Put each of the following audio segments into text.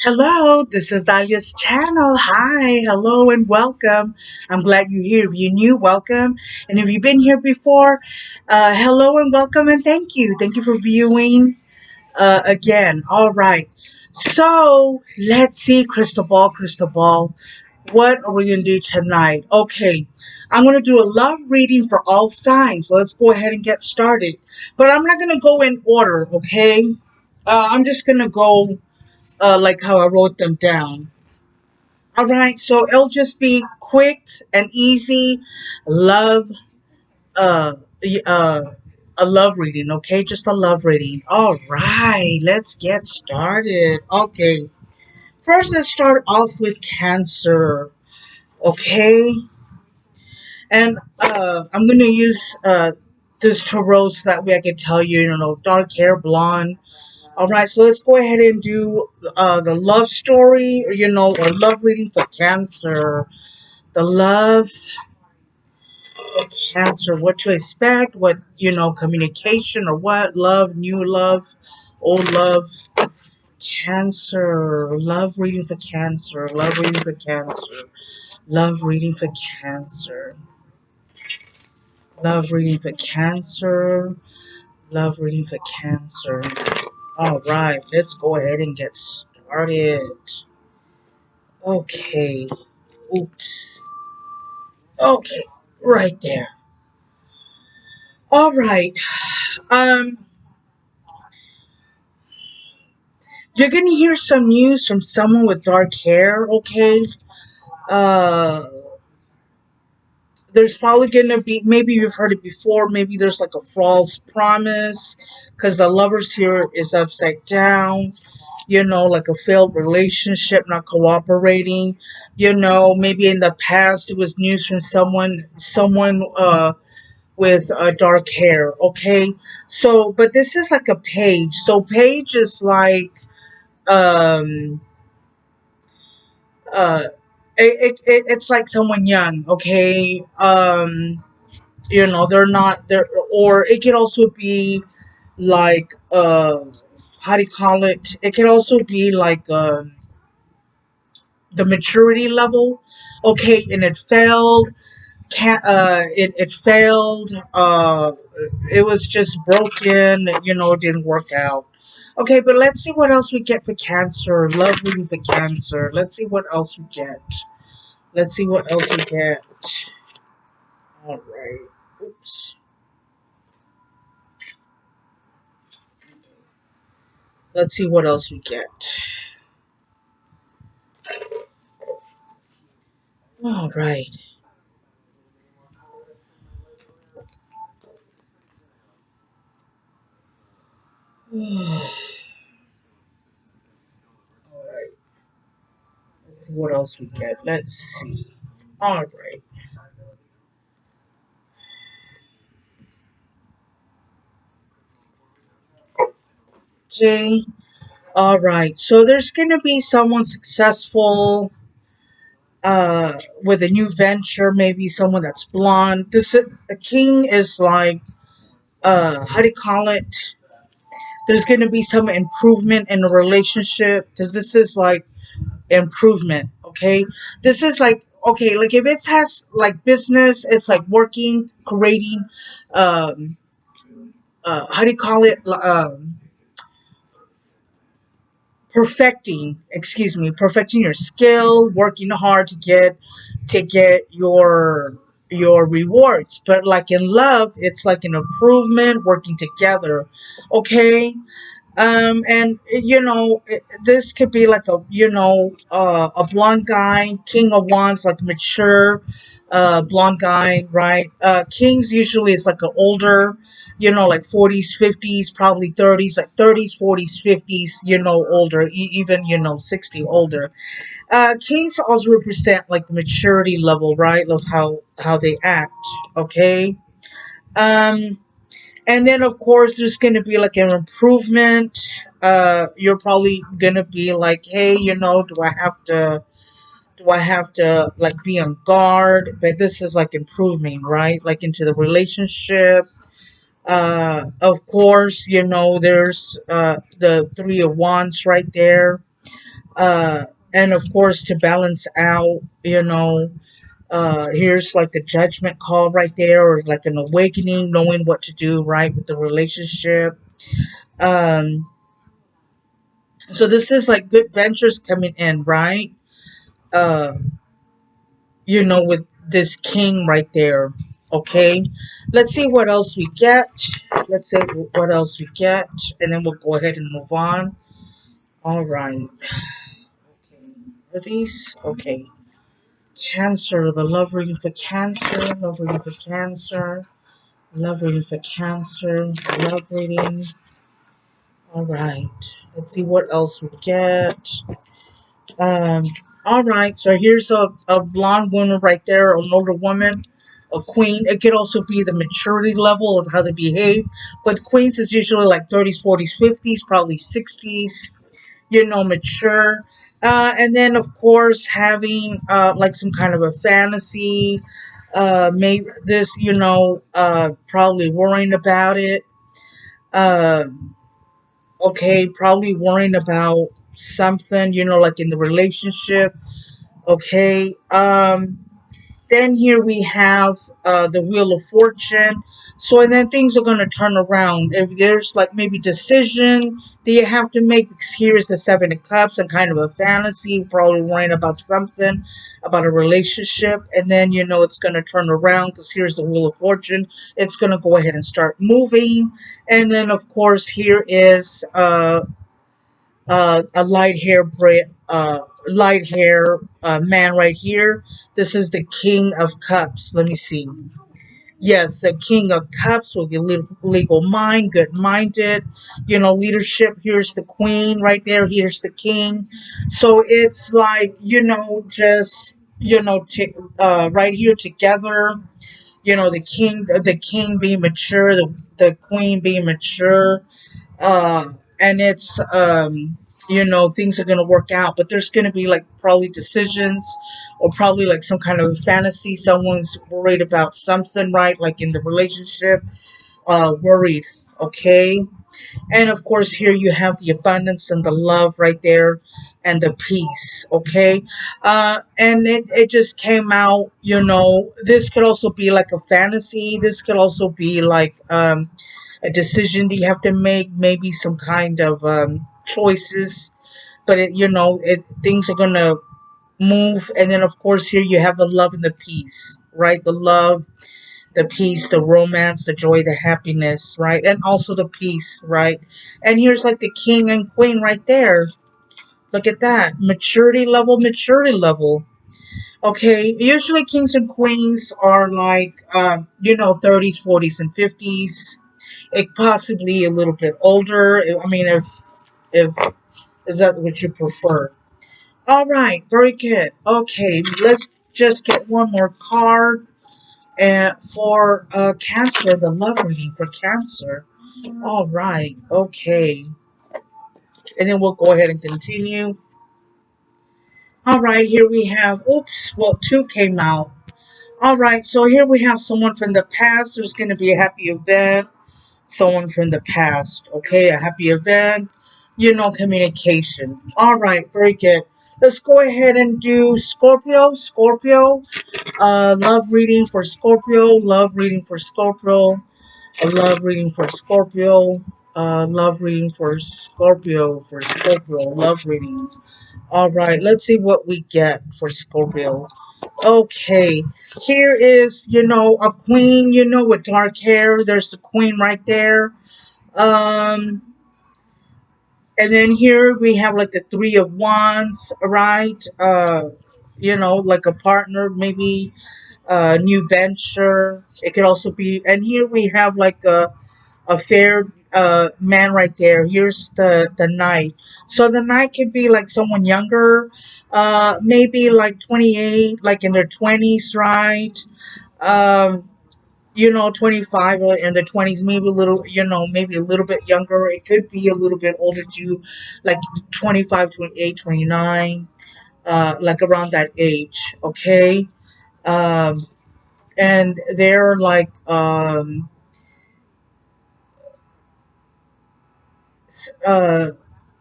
Hello, this is Dalia's channel. Hi, hello, and welcome. I'm glad you're here. If you're new, welcome. And if you've been here before, hello and welcome and thank you. Thank you for viewing again. All right. So let's see, crystal ball, crystal ball. What are we going to do tonight? Okay, I'm going to do a love reading for all signs. Let's go ahead and get started. But I'm not going to go in order, okay? I'm just going to go like how I wrote them down. All right, so it'll just be quick and easy love, uh, uh, a love reading, okay? Just a love reading. All right, let's get started. Okay, first let's start off with Cancer, okay? And I'm gonna use this tarot so that way I can tell you, dark hair, blonde. All right, so let's go ahead and do the love story, or love reading for Cancer. The love for Cancer, what to expect, what, communication or what, love, new love, old love. Cancer, love reading for Cancer, love reading for Cancer, love reading for Cancer, love reading for Cancer, love reading for Cancer. All right, let's go ahead and get started. Okay. Oops. Okay. Right there. All right. Um, you're gonna hear some news from someone with dark hair. Okay. Uh, there's probably gonna be, maybe you've heard it before. Maybe there's like a false promise because the lovers here is upside down. Like a failed relationship, not cooperating. Maybe in the past it was news from someone with dark hair, okay? So, but this is like a page. So page is like, um, uh, it's like someone young, okay? They're not there, or it could also be like, how do you call it? It could also be like, the maturity level, okay? And it failed. It failed. It was just broken. It didn't work out. Okay, but let's see what else we get for Cancer. Love reading for Cancer. Let's see what else we get. Let's see what else we get. All right. Oops. Let's see what else we get. All right. All right. What else we get? Let's see. All right. Okay. All right. So there's gonna be someone successful with a new venture, maybe someone that's blonde. The king is like, how do you call it? There's going to be some improvement in the relationship because this is like improvement, okay? This is like, okay, like if it has like business, it's like working, creating, um, how do you call it? Perfecting your skill, working hard to get your rewards. But like in love, it's like an improvement, working together, okay? And this could be like a blonde guy, king of wands, like mature blonde guy, right? Kings usually is like an older, like 40s, 50s, probably 30s, like 30s, 40s, 50s, older, even 60 older. Kings also represent like the maturity level, right, of how they act, okay? um and then, of course, there's going to be like an improvement. You're probably going to be like, hey, do I have to like be on guard? But this is like improving, right? Like into the relationship. Of course, there's the Three of Wands right there. uh and of course to balance out, here's like a judgment call right there, or like an awakening, knowing what to do right with the relationship. um so this is like good ventures coming in, right? uh with this king right there. Okay, let's see what else we get. Let's see what else we get, and then we'll go ahead and move on. All right. Okay. Are these okay? Cancer, the love reading for Cancer, love reading for Cancer, love reading for Cancer, love reading. All right. Let's see what else we get. Um, all right, so here's a blonde woman right there, an older woman, a queen. It could also be the maturity level of how they behave, but queens is usually like 30s, 40s, 50s, probably 60s, mature. And then, of course, having like some kind of a fantasy. Maybe this, probably worrying about it. Uh, okay, probably worrying about something, like in the relationship. Okay. Then here we have the Wheel of Fortune. So, and then things are going to turn around. If there's like maybe decision that you have to make, because here is the Seven of Cups and kind of a fantasy, probably worrying about something, about a relationship. And then, it's going to turn around because here's the Wheel of Fortune. It's going to go ahead and start moving. And then, of course, here is a light hair man right here. This is the King of Cups. Let me see. Yes, the King of Cups with your legal mind, good minded, leadership. Here's the Queen right there. Here's the King. So it's like, just, right here together. The king being mature, the queen being mature, uh and it's things are going to work out, but there's going to be like probably decisions, or probably like some kind of fantasy. Someone's worried about something, right? Like in the relationship, worried. Okay. And of course, here you have the abundance and the love right there, and the peace. Okay. And it just came out, this could also be like a fantasy. This could also be like a decision that you have to make, maybe some kind of choices. But things are gonna move. And then of course here you have the love and the peace, right? The love, the peace, the romance, the joy, the happiness, right? And also the peace, right? And here's like the king and queen right there. Look at that. Maturity level, maturity level. Okay, usually kings and queens are like, 30s, 40s, and 50s. It possibly a little bit older. I mean, if is that what you prefer? All right, very good. Okay, let's just get one more card. And for Cancer, the love reading for Cancer. All right, okay. And then we'll go ahead and continue. All right, here we have, oops, well, two came out. All right, so here we have someone from the past. There's going to be a happy event. Someone from the past, okay? A happy event, communication. All right, very good. Let's go ahead and do Scorpio. Scorpio, love reading for Scorpio. Love reading for Scorpio. A love reading for Scorpio. Love reading for Scorpio. For Scorpio, love reading. All right, let's see what we get for Scorpio. Okay, here is, a queen, with dark hair. There's the queen right there. Um, and then here we have like the Three of Wands, right? Like a partner, maybe a new venture. It could also be, and here we have like a fair man right there. Here's the knight. So the knight could be like someone younger, maybe like 28, like in their 20s, right? Um, 25 or in the 20s, maybe a little, maybe a little bit younger. It could be a little bit older too, like 25, 28, 29, like around that age, okay? Um, and they're like, uh,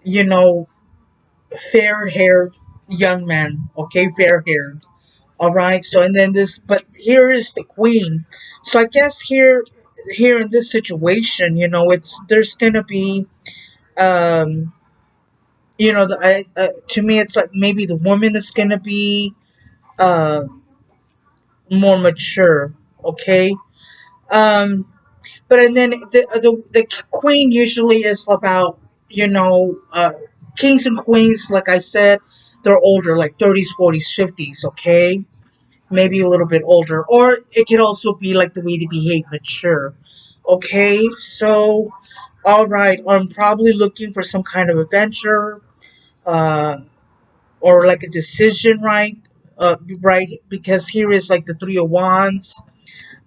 you know, fair-haired young man. Okay, fair-haired. All right. So and then this, but here is the queen. So I guess here in this situation, it's there's gonna be um to me it's like maybe the woman is gonna be uh more mature. Okay. Um, but and then the queen usually is about kings and queens. Like I said, they're older, like 30s, 40s, 50s. Okay, maybe a little bit older, or it could also be like the way they behave, mature. Okay, so all right, I'm probably looking for some kind of adventure, uh, or like a decision, right? Right, because here is like the Three of Wands.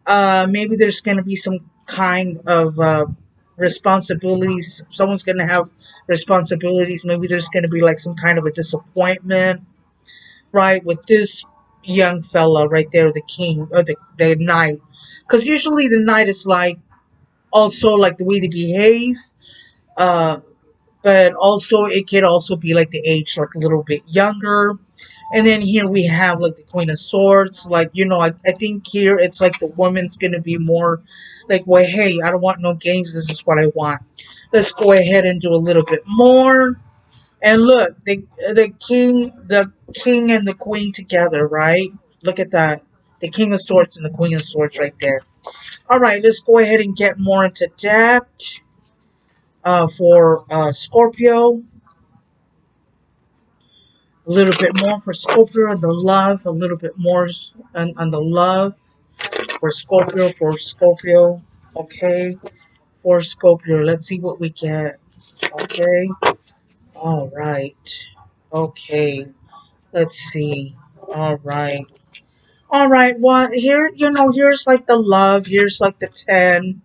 Maybe there's going to be some kind of responsibilities. Someone's going to have responsibilities. Maybe there's going to be like some kind of a disappointment, right, with this young fella right there, the king or the knight. Because usually the knight is like also like the way they behave, uh, but also it could also be like the age, like a little bit younger. And then here we have like the Queen of Swords. Like, I think here it's like the woman's going to be more like, well, hey, I don't want no games. This is what I want. Let's go ahead and do a little bit more. And look, the king and the queen together, right? Look at that. The King of Swords and the Queen of Swords right there. All right, let's go ahead and get more into depth for Scorpio. A little bit more for Scorpio and the love. A little bit more on the love for Scorpio. Okay. For Scorpio. Let's see what we get. Okay. All right. Okay. Let's see. All right. All right. Well, here, here's like the love. Here's like the 10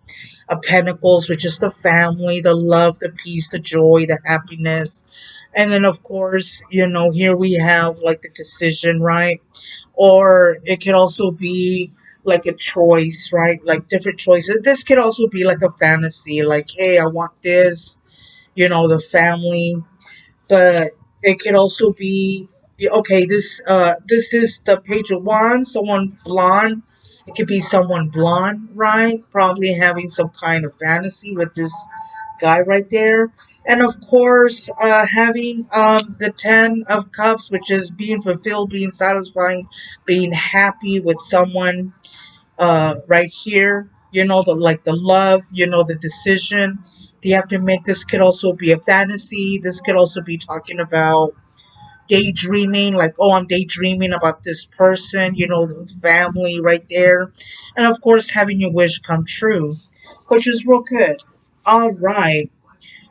of Pentacles, which is the family, the love, the peace, the joy, the happiness. And then, of course, here we have like the decision, right? Or it could also be like a choice, right? Like different choices. This could also be like a fantasy, like, hey, I want this, the family. But it could also be okay. This is the Page of Wands. Someone blonde. It could be someone blonde, right? Probably having some kind of fantasy with this guy right there. And of course, having the 10 of Cups, which is being fulfilled, being satisfying, being happy with someone right here. The love, the decision they have to make. This could also be a fantasy. This could also be talking about daydreaming, like, oh, I'm daydreaming about this person, the family right there. And of course, having your wish come true, which is real good. All right.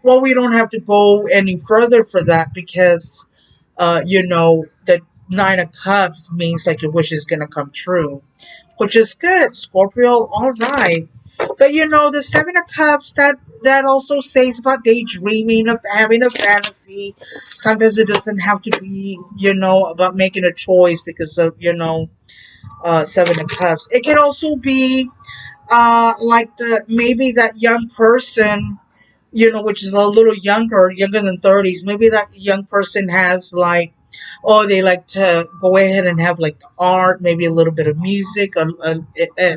Well, we don't have to go any further for that because, the Nine of Cups means like your wish is going to come true, which is good, Scorpio. All right. But the Seven of Cups, that also says about daydreaming, of having a fantasy. Sometimes it doesn't have to be, about making a choice because of, Seven of Cups. It can also be like the maybe that young person, which is a little younger than 30s. Maybe that young person has like, oh, they like to go ahead and have like the art, maybe a little bit of music.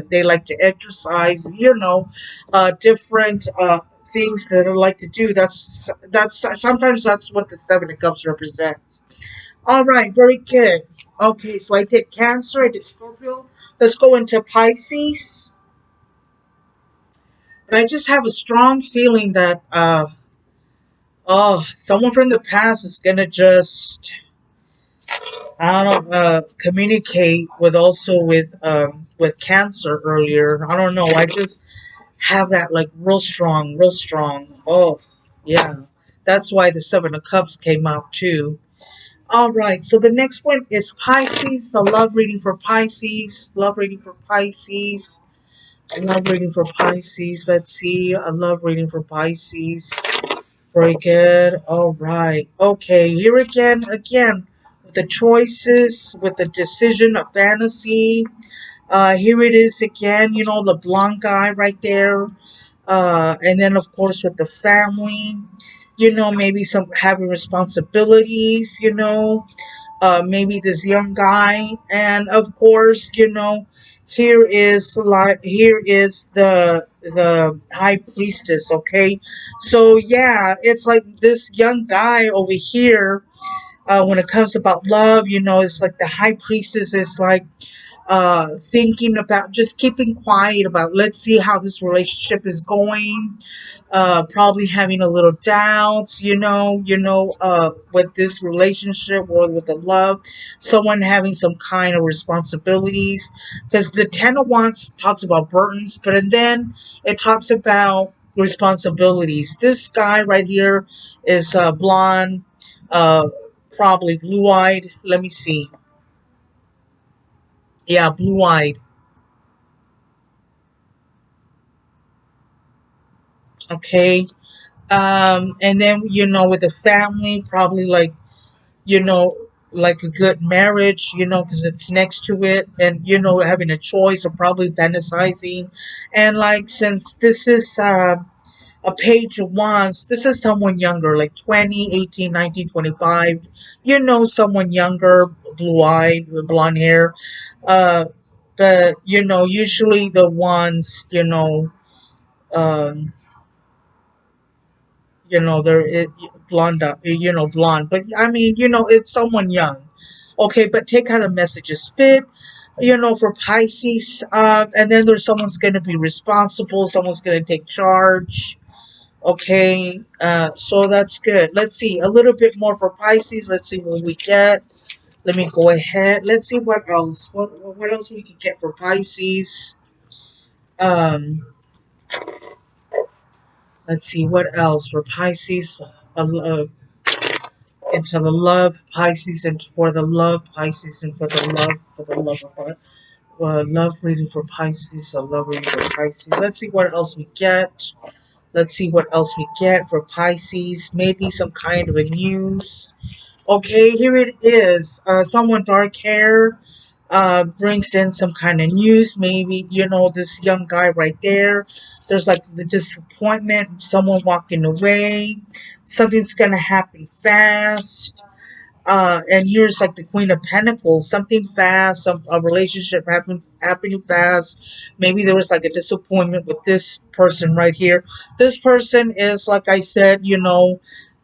They like to exercise, different things that they like to do. That's sometimes that's what the Seven of Cups represents. All right, very good. Okay, so I did Cancer, I did Scorpio. Let's go into Pisces. But I just have a strong feeling that someone from the past is gonna just, I don't communicate with Cancer earlier. I don't know. I just have that like real strong, real strong. Oh, yeah. That's why the Seven of Cups came out too. All right. So the next one is Pisces. The love reading for Pisces. Love reading for Pisces. A love reading for Pisces. Let's see. A love reading for Pisces. Very good. All right. Okay. Here again, with the choices, with the decision of fantasy. Here it is again. The blonde guy right there. And then of course with the family. you know, maybe some having responsibilities, you know, maybe this young guy. And of course, you know, here is the high priestess. Okay, so yeah, it's like this young guy over here. When it comes about love, you know, it's like the high priestess is like thinking about just keeping quiet about, let's see how this relationship is going, probably having a little doubts, with this relationship or with the love, someone having some kind of responsibilities, because the Ten of Wands talks about burdens, but and then it talks about responsibilities. This guy right here is blonde, uh, probably blue-eyed. Let me see. Yeah, blue-eyed. Okay. And then, you know, with the family, probably like, you know, like a good marriage, you know, because it's next to it, and, you know, having a choice or probably fantasizing. And like, since this is a page of wands, this is someone younger, like 20, 18, 19, 25. You know, someone younger, blue-eyed, with blonde hair. Uh, but, you know, usually the ones, um, they're blonde, blonde, but I mean, you know, it's someone young. Okay, but take how the messages fit, you know, for Pisces. And then there's someone's going to be responsible, someone's going to take charge. Okay, so that's good. Let's see a little bit more for Pisces. Let's see what we get. Let me go ahead. Let's see what else. What else we can get for Pisces. Um, let's see what else for Pisces. Into the love Pisces, and for the love Pisces, and for the love of love reading for Pisces, a love reading for Pisces. Let's see what else we get. Let's see what else we get for Pisces. Maybe some kind of a news. Okay, here it is. Someone dark hair brings in some kind of news. Maybe, you know, this young guy right there. There's like the disappointment, someone walking away. Something's gonna happen fast. And here's like the Queen of Pentacles, something fast, a relationship happening fast. Maybe there was like a disappointment with this person right here. This person is, like I said, you know,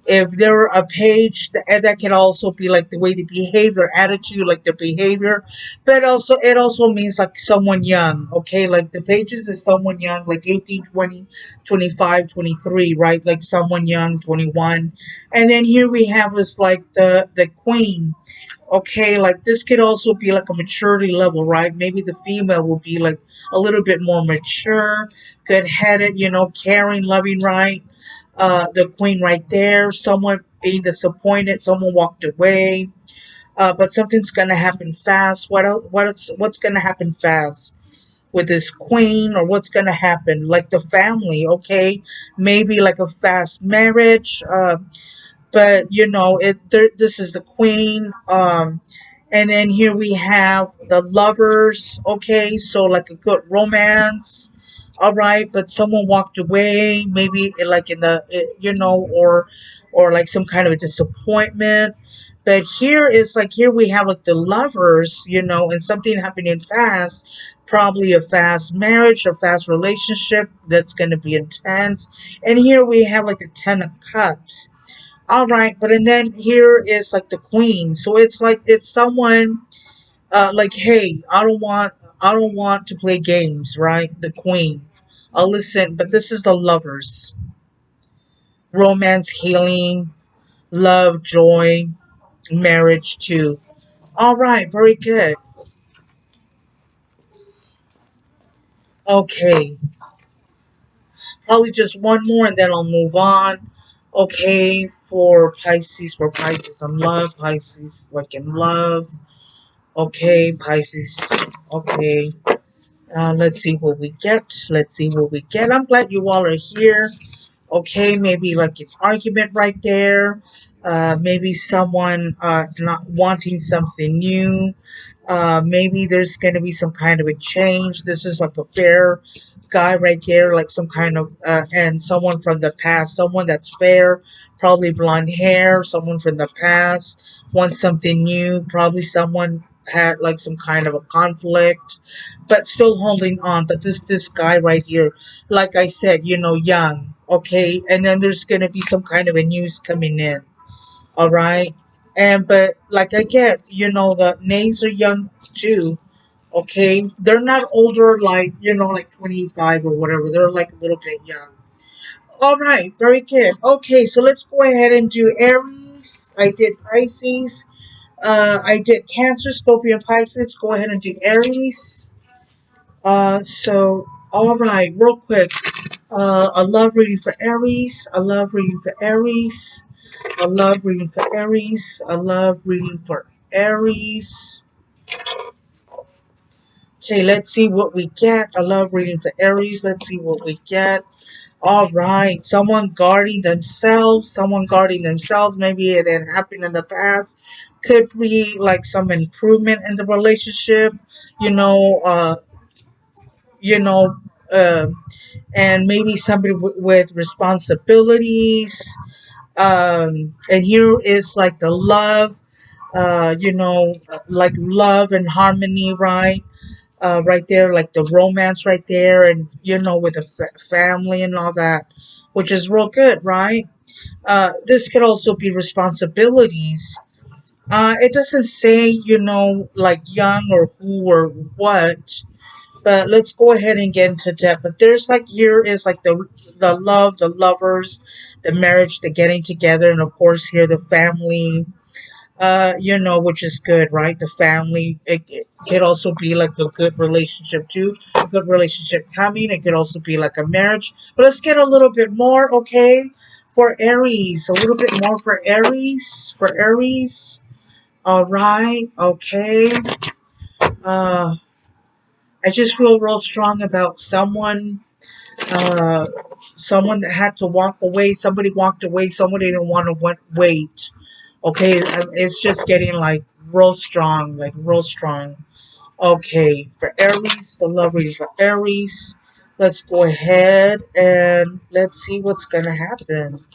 if they're a page, that can also be like the way they behave, their attitude, like their behavior. But also, it also means like someone young. Okay, like the pages is someone young, like 18, 20, 25, 23, right? Like someone young, 21. And then here we have is like the queen. Okay, like this could also be like a maturity level, right? Maybe the female will be like a little bit more mature, good headed, you know, caring, loving, right? The queen right there, someone being disappointed, someone walked away, but something's gonna happen fast. What else? What's gonna happen fast with this queen, or what's gonna happen? Like the family, okay? Maybe like a fast marriage. But you know, this is the queen. And then here we have the lovers. Okay, so like a good romance. All right, but someone walked away, maybe like in the or like some kind of a disappointment. But here is like, here we have like the lovers, you know, and something happening fast, probably a fast marriage, a fast relationship that's going to be intense. And here we have like the Ten of Cups. All right, but and then here is like the queen. So it's like it's someone like, hey, I don't want to play games, right? The queen. I'll listen, but this is the lovers. Romance, healing, love, joy, marriage too. All right, very good. Okay, probably just one more and then I'll move on. Okay, for Pisces, I'm love, Pisces, like in love. Okay, Pisces. Okay. Let's see what we get. Let's see what we get. I'm glad you all are here. Okay, maybe like an argument right there. Maybe someone not wanting something new. Maybe there's going to be some kind of a change. This is like a fair guy right there, like some kind of, and someone from the past, someone that's fair, probably blonde hair, someone from the past, wants something new, probably someone had like some kind of a conflict, but still holding on. But this guy right here, like I said, young, okay, and then there's gonna be some kind of a news coming in, all right, and but like I get, the names are young too. Okay, they're not older, like, like 25 or whatever. They're like a little bit young. All right, very good. Okay, so let's go ahead and do Aries. I did Pisces. I did Cancer, Scorpio, and Pisces. Let's go ahead and do Aries. All right, real quick. I love reading for Aries. I love reading for Aries. I love reading for Aries. I love reading for Aries. Okay, let's see what we get. I love reading for Aries. Let's see what we get. All right, someone guarding themselves. Someone guarding themselves. Maybe it had happened in the past. Could be like some improvement in the relationship. You know, uh, you know, uh, and maybe somebody with responsibilities. And here is like the love. Like love and harmony, right? Right there, like the romance right there, and with the family and all that, which is real good, right? This could also be responsibilities. It doesn't say, like young or who or what, but let's go ahead and get into depth. But there's like here is like the love, the lovers, the marriage, the getting together, and of course here the family, which is good, right? The family, it could also be like a good relationship too. A good relationship coming. It could also be like a marriage. But let's get a little bit more, okay? For Aries, a little bit more for Aries. For Aries. All right, okay. Uh, I just feel real strong about uh, someone that had to walk away. Somebody walked away. Somebody didn't want to wait. Okay, it's just getting like real strong, like real strong. Okay, for Aries, the love reading for Aries. Let's go ahead and let's see what's gonna happen.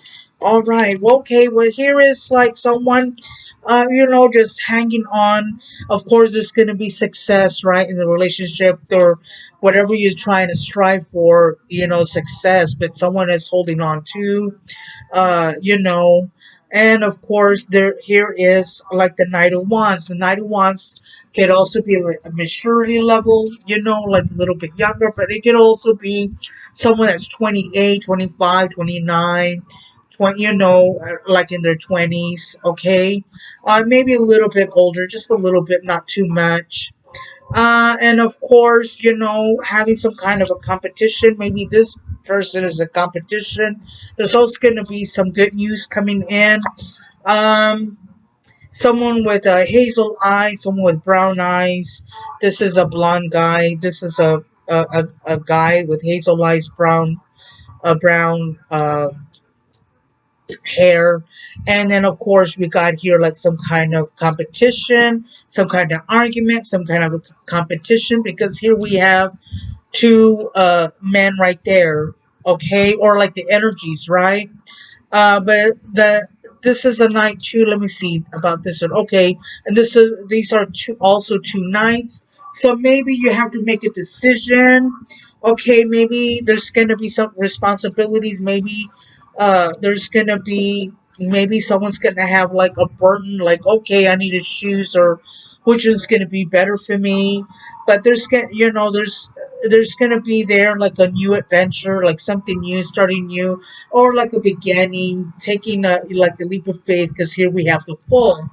All right. Well, okay. Well, here is like someone, just hanging on. Of course, there's going to be success, right, in the relationship or whatever you're trying to strive for, success, but someone is holding on to, uh, you know, and of course, here is like the Knight of Wands. The Knight of Wands could also be like a maturity level, like a little bit younger, but it could also be someone that's 28, 25, 29. 20, like in their 20s, okay? Maybe a little bit older, just a little bit, not too much. And of course, having some kind of a competition. Maybe this person is a competition. There's also going to be some good news coming in. Um, Someone with hazel eyes, someone with brown eyes. This is a blonde guy. This is a guy with hazel eyes, brown hair. And then of course we got here like some kind of competition, some kind of argument, some kind of a competition, because here we have two men right there, okay, or like the energies, right? But this is a night too. Let me see about this one. Okay, and these are two nights. So maybe you have to make a decision. Okay, maybe there's gonna be some responsibilities. Maybe there's gonna be maybe someone's gonna have like a burden. Like, okay, I need to choose or which one's gonna be better for me. But there's gonna be there like a new adventure, like something new, starting new, or like a beginning, taking like a leap of faith, because here we have the full,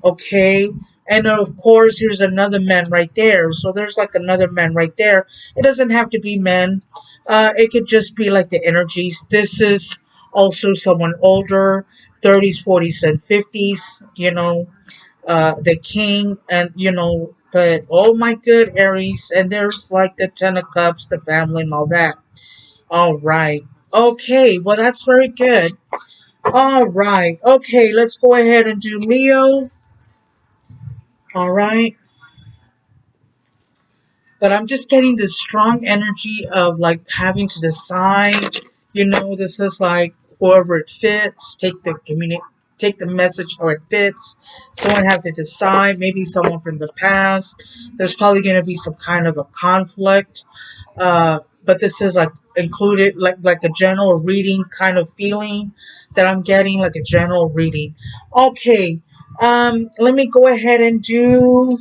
okay? And of course, here's another man right there. So there's like another man right there. It doesn't have to be men. It could just be like the energies. This is also someone older, 30s, 40s, and 50s, the king, and but oh my good Aries, and there's like the 10 of Cups, the family, and all that. All right. Okay, well, that's very good. All right. Okay, let's go ahead and do Leo. All right. But I'm just getting this strong energy of like having to decide. This is like whoever it fits, take the message how it fits. Someone have to decide. Maybe someone from the past. There's probably going to be some kind of a conflict. But this is like included, like a general reading kind of feeling that I'm getting, like a general reading. Okay. Let me go ahead and do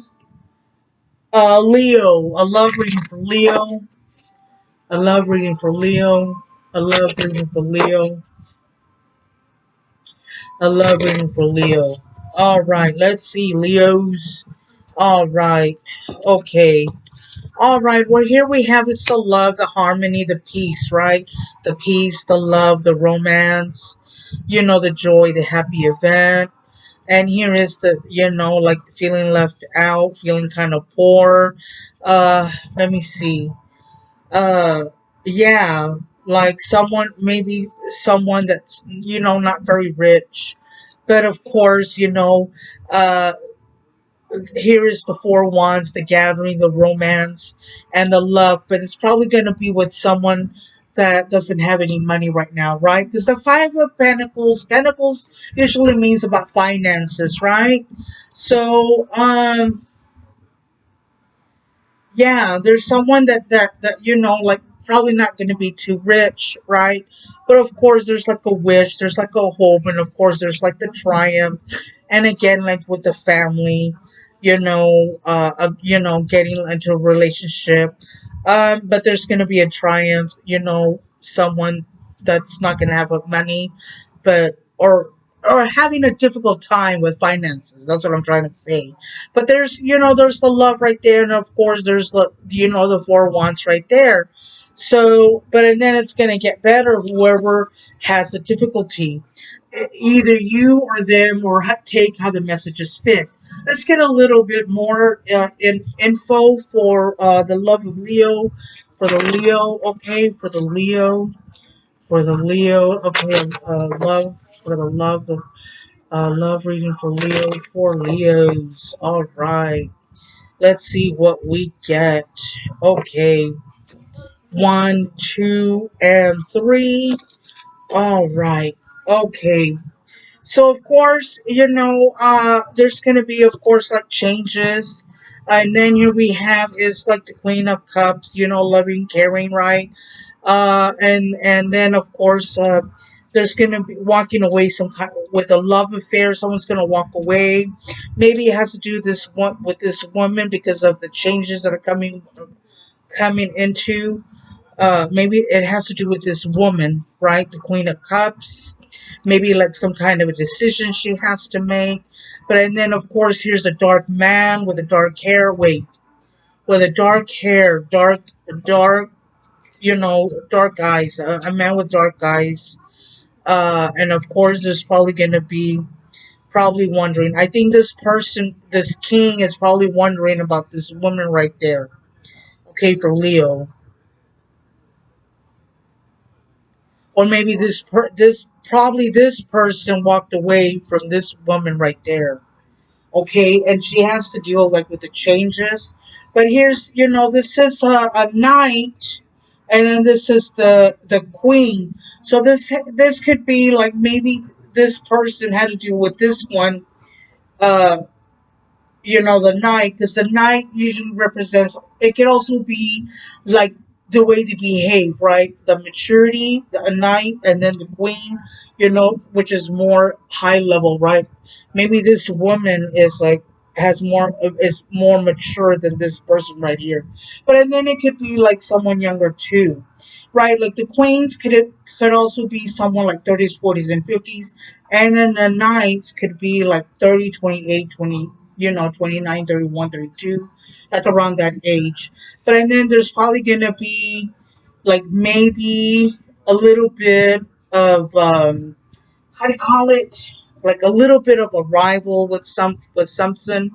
Leo. I love reading for Leo. I love reading for Leo. I love reading for Leo. I love reading for Leo. All right, let's see, Leos. All right, okay. All right, well, here we have is the love, the harmony, the peace, right? The peace, the love, the romance, the joy, the happy event. And here is the, like feeling left out, feeling kind of poor. Let me see. uh yeah, like maybe someone that's not very rich, but of course, uh here is the four wands, the gathering, the romance, and the love, but it's probably going to be with someone that doesn't have any money right now, right? Because the five of pentacles usually means about finances, right? So yeah, there's someone that like probably not going to be too rich, right? But of course there's like a wish, there's like a hope, and of course there's like the triumph. And again, like with the family, getting into a relationship. But there's going to be a triumph, someone that's not going to have money, but or having a difficult time with finances. That's what I'm trying to say. But there's the love right there, and of course there's the four wands right there. So, and then it's gonna get better. Whoever has the difficulty, either you or them, or take how the messages fit. Let's get a little bit more info for the love of Leo, for the Leo. Okay, for the Leo. Okay, love for the love of love reading for Leo, for Leos. All right. Let's see what we get. Okay. One, two, and three. All right. Okay. So of course, there's gonna be, of course, like changes. And then here we have is like the Queen of Cups, loving, caring, right? And then of course, there's gonna be walking away some kind with a love affair. Someone's gonna walk away. Maybe it has to do this one with this woman because of the changes that are coming into. Maybe it has to do with this woman, right? The Queen of Cups. Maybe like some kind of a decision she has to make. But and then of course here's a dark man with a dark hair. Wait, with a dark hair, dark, dark eyes. A man with dark eyes. And of course there's probably gonna be probably wondering. I think this person, this king, is probably wondering about this woman right there. Okay, for Leo. Or maybe this person walked away from this woman right there. Okay, and she has to deal like with the changes. But here's, this is a knight, and then this is the queen. So this could be like maybe this person had to deal with this one, uh the knight, because the knight usually represents, it can also be like the way they behave, right? The maturity, the knight, and then the queen, which is more high level, right? Maybe this woman is like is more mature than this person right here. But and then it could be like someone younger too, right? Like the queens could also be someone like 30s, 40s, and 50s. And then the knights could be like 30, 28, 20, 29, 31, 32, like around that age. But and then there's probably going to be like maybe a little bit of, how do you call it? Like a little bit of a rival with something.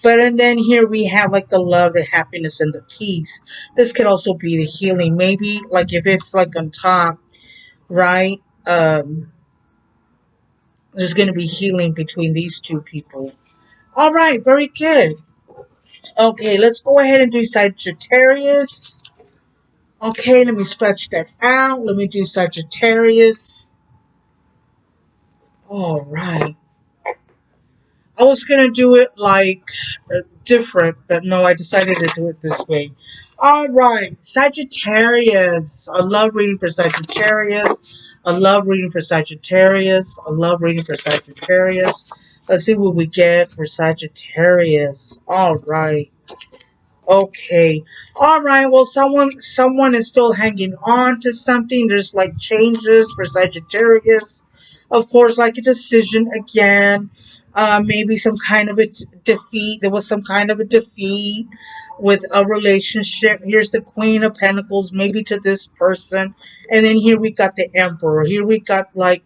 But and then here we have like the love, the happiness, and the peace. This could also be the healing. Maybe like if it's like on top, right? There's going to be healing between these two people. All right, very good. Okay, let's go ahead and do Sagittarius. Okay, let me stretch that out. Let me do Sagittarius. All right. I was gonna do it like different, but no, I decided to do it this way. All right, Sagittarius. I love reading for Sagittarius. I love reading for Sagittarius. I love reading for Sagittarius. Let's see what we get for Sagittarius. All right. Okay. All right. Well, someone is still hanging on to something. There's like changes for Sagittarius. Of course, like a decision again. Maybe some kind of a defeat. There was some kind of a defeat with a relationship. Here's the Queen of Pentacles, maybe to this person. And then here we got the Emperor. Here we got like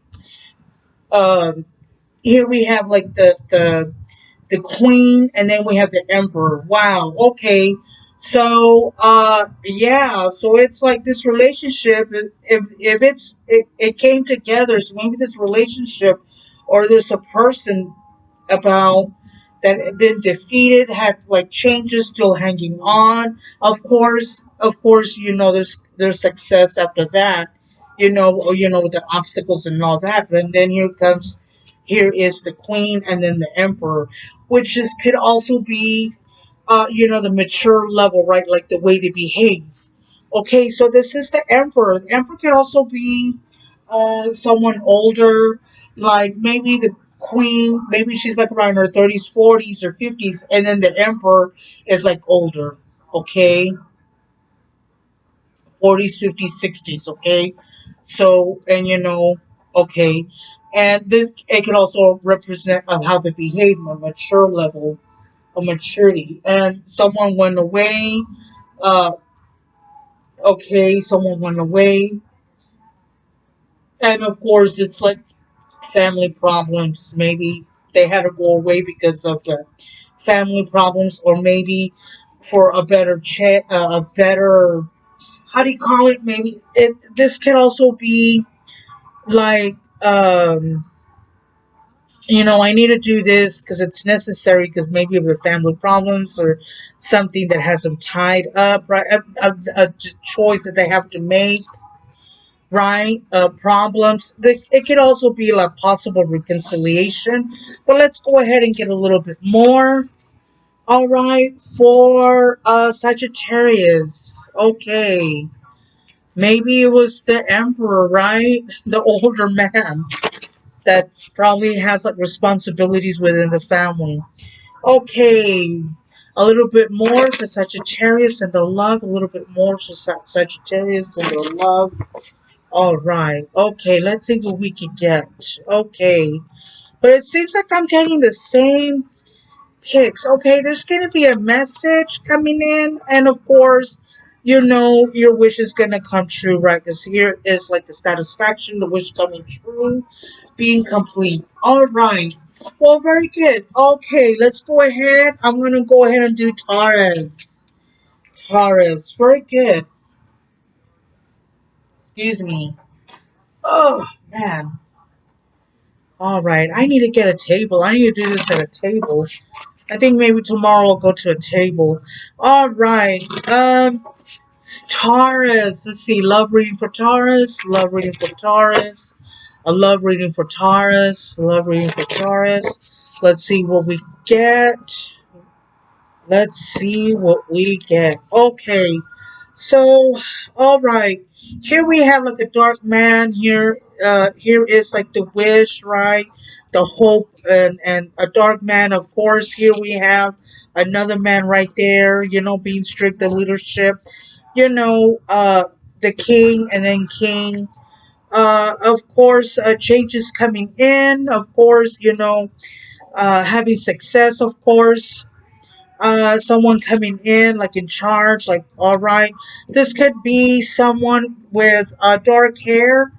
um here we have like the queen, and then we have the emperor. Wow. Okay. So yeah, so it's like this relationship, if it came together, so maybe this relationship, or there's a person about that had been defeated, had like changes, still hanging on. Of course, there's success after that, the obstacles and all that. And then here is the queen, and then the emperor, which is could also be the mature level, right? Like the way they behave. Okay, so this is the emperor. The emperor could also be someone older, like maybe the queen, maybe she's like around her 30s, 40s, or 50s, and then the emperor is like older, okay? 40s, 50s, 60s, okay? So, and okay. And this, it can also represent of how they behave, a mature level of maturity. And someone went away, uh, okay, someone went away. And of course, it's like family problems. Maybe they had to go away because of the family problems, or maybe for a better a better, how do you call it? Maybe this can also be like I need to do this because it's necessary, because maybe of the family problems, or something that has them tied up, right? A choice that they have to make, right? Problems. It could also be like possible reconciliation. But let's go ahead and get a little bit more. All right, for Sagittarius. Okay. Maybe it was the emperor, right? The older man that probably has like responsibilities within the family. Okay. A little bit more for Sagittarius and the love. A little bit more for Sagittarius and the love. All right. Okay, let's see what we can get. Okay. But it seems like I'm getting the same picks. Okay, there's going to be a message coming in. And of course, your wish is going to come true, right? Because here is like the satisfaction, the wish coming true, being complete. All right. Well, very good. Okay, let's go ahead. I'm going to go ahead and do Taurus. Taurus. Very good. Excuse me. Oh, man. All right, I need to get a table. I need to do this at a table. I think maybe tomorrow I'll go to a table. All right, Taurus. Let's see. Love reading for Taurus. Love reading for Taurus. I love reading for Taurus. Love reading for Taurus. Let's see what we get. Let's see what we get. Okay. So, all right. Here we have like a dark man here. Here is like the wish, right? The hope, and a dark man, of course. Here we have another man right there, being strict, the leadership. The king, and then king. Of course, changes coming in. Of course, having success, of course, someone coming in like in charge, like, all right, this could be someone with dark hair,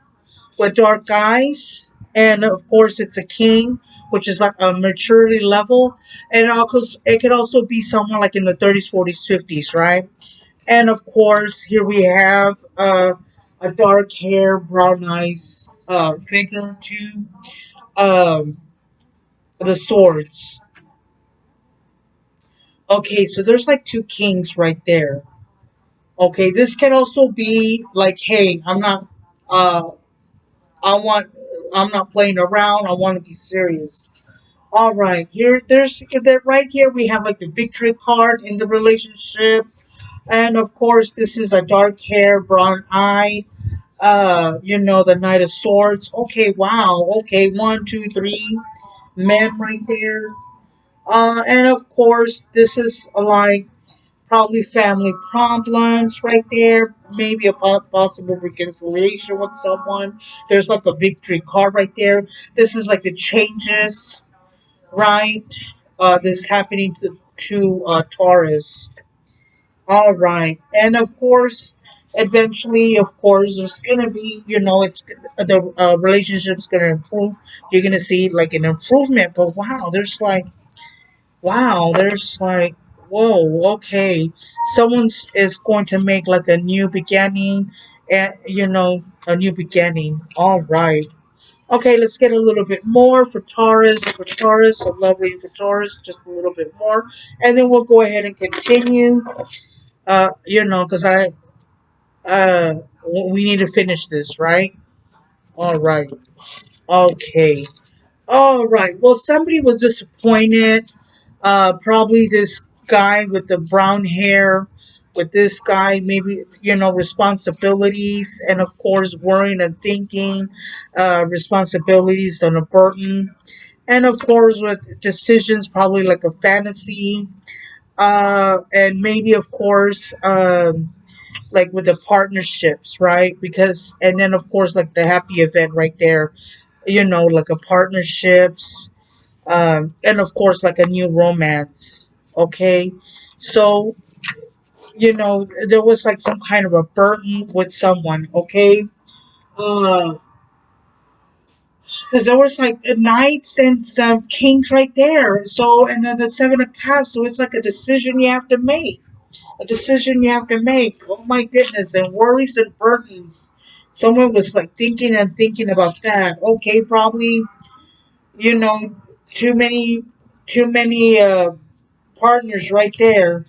with dark eyes, and of course it's a king, which is like a maturity level. And also it could also be someone like in the 30s, 40s, 50s, right? And of course here we have a dark hair, brown eyes figure to um, the swords. Okay, so there's like two kings right there. Okay, this can also be like, hey, uh I want I'm not playing around. I want to be serious. All right, here there's that right here we have like the victory card in the relationship. And of course this is a dark hair, brown eye, the Knight of Swords. Okay, wow. Okay, one, two, three men right there. And of course this is like probably family problems right there. Maybe a possible reconciliation with someone. There's like a victory card right there. This is like the changes, right? This happening to Taurus. All right, and of course, eventually, of course, there's gonna be, it's the relationship's gonna improve. You're gonna see like an improvement. But wow, there's like, whoa, okay, someone's is going to make like a new beginning, and a new beginning. All right. Okay, let's get a little bit more for Taurus. For Taurus, a love reading for Taurus, just a little bit more, and then we'll go ahead and continue. Because uh, we need to finish this, right? All right. Okay. All right. Well, somebody was disappointed. Probably this guy with the brown hair, with this guy, maybe, responsibilities, and of course, worrying and thinking, responsibilities on a burden. And of course, with decisions, probably like a fantasy. And maybe, of course, like with the partnerships, right? Because, and then of course, like the happy event right there, like a partnerships, and of course, like a new romance. Okay, so there was like some kind of a burden with someone. Okay, because there was like knights and some kings right there. So, and then the seven of cups. So it's like a decision you have to make. A decision you have to make. Oh my goodness, and worries and burdens. Someone was like thinking and thinking about that. Okay, probably, you know, too many, too many partners right there